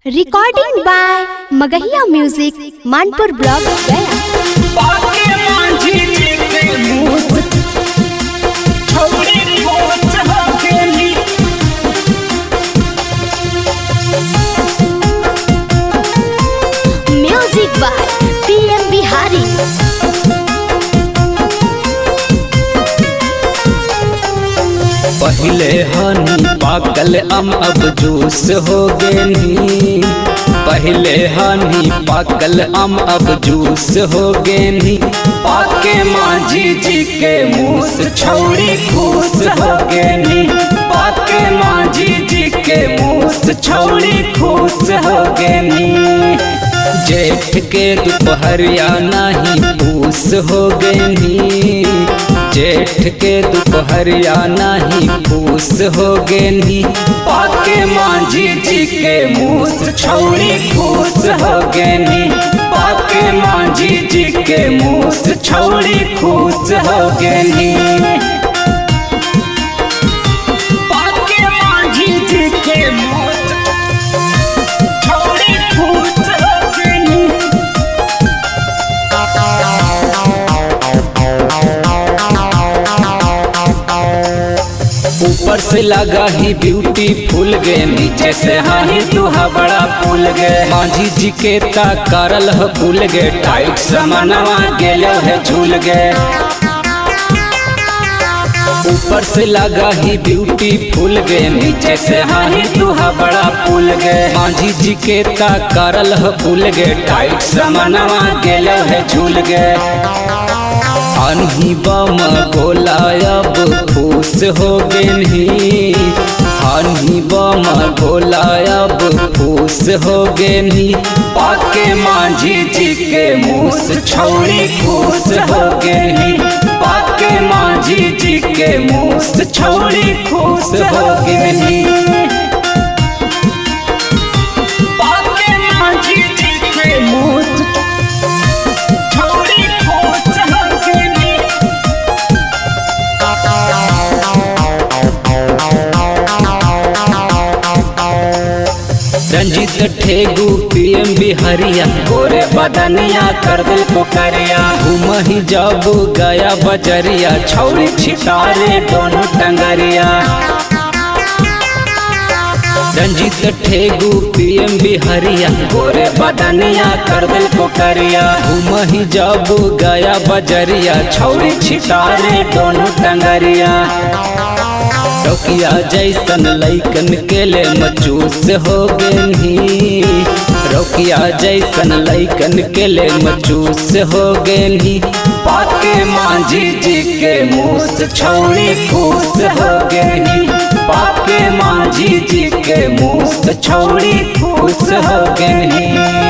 Recording by Magahiya music Manpur block Gaya. Music by PM Bihari. पहले हनी पाकल अब जूस हो गेनी। पहले हनी पाकल अब जूस हो गेनी। पाके मांझी जी के मुँह से छौड़ी खुश हो गेनी। पाके मांझी जी के मुँह से छौड़ी खुश हो गेनी। जेठ के दोपहरिया नहीं पूस हो गेनी। जेठ के दोपहरिया नहीं पूस हो गेनी। पाके मांझी जी के मुँह से छौड़ी खुश हो गेनी। पाके मांझी जी के मुँह से छौड़ी खुश हो गेनी। पाके मांझी जी के मुँह से छौड़ी खुश हो गेनी। ऊपर से लगा ही ब्यूटीफुल गे, नीचे से हाही तुहा बड़ा फूल गे। मांझी जी के ता करल ह फूल गे, टाइट समनवा गेलो है झूल गे। ऊपर से लगा ही ब्यूटीफुल गे, नीचे से हाही तुहा बड़ा फूल गे। मांझी जी के ता करल ह फूल गे, टाइट समनवा गेलो है झूल गे। हनी बम गोलायब खुश हो गेनी। हनी बम गोलायब खुश हो गेनी। पाके मांझी जी के मुँह से छौड़ी खुश हो गेनी। पाके मांझी जी के मुँह से छौड़ी खुश हो गेनी। पाके मांझी जी के मुँह से छौड़ी खुश हो गेनी। रंजीत ठेगू पीएम बिहारिया, गोरे बदनिया कर दिल को करिया। घूम ही जब गया बजरिया, छौड़ी छिटारे दोनों टंगरिया। रंजीत ठेगू पीएम बिहारिया, गोरे बदनिया कर दिल को करिया। घूम ही जब गया बजरिया, छौड़ी छिटारे दोनों टंगरिया। टोकिया जैसन लैकन के ले मचूस हो गेनी। रोकिया जैसन लैकन के ले मचूस हो गेनी। पाके मांझी जी के मुँह से छौड़ी खुश हो गेनी। पाके मांझी जी के मुँह से छौड़ी खुश हो गेनी।